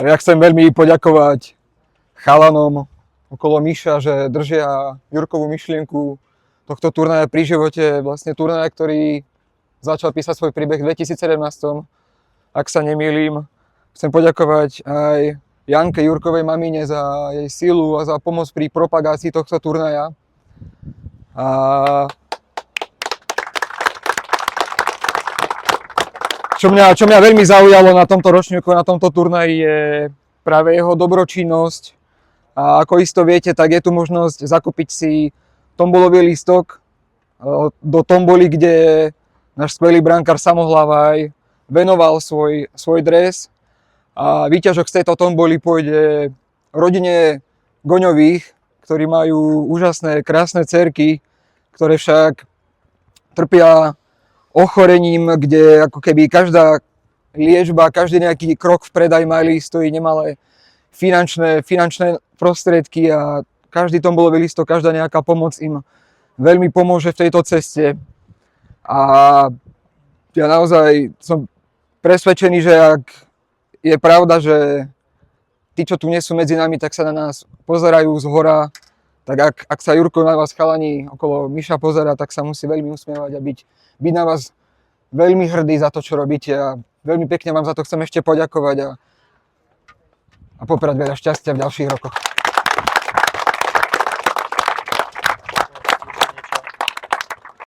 Ja chcem veľmi poďakovať chalanom okolo Miša, že držia Jurkovú myšlienku tohto turnaja pri živote. Vlastne turnaja, ktorý začal písať svoj príbeh v 2017, ak sa nemýlim. Chcem poďakovať aj Janke, Jurkovej mamine, za jej silu a za pomoc pri propagácii tohto turnaja. A čo mňa veľmi zaujalo na tomto ročníku, na tomto turnaji, je práve jeho dobročinnosť. A ako isto viete, tak je tu možnosť zakúpiť si tombolový lístok do tomboly, kde náš skvelý brankár Samohlavaj venoval svoj dres. A výťažok z tejto tomboly pôjde rodine Goňových, ktorí majú úžasné, krásne dcerky, ktoré však trpia ochorením, kde ako keby každá liečba, každý nejaký krok v predaj mali stojí nemalé finančné prostriedky a každý tombolový listok, každá nejaká pomoc im veľmi pomôže v tejto ceste. A ja naozaj som presvedčený, že ak je pravda, že tí, čo tu nie sú medzi nami, tak sa na nás pozerajú zhora, tak ak sa Jurko na vás chalani okolo Miša pozerá, tak sa musí veľmi usmievať a byť na vás veľmi hrdý za to, čo robíte, a veľmi pekne vám za to chcem ešte poďakovať a poprať veľa šťastia v ďalších rokoch.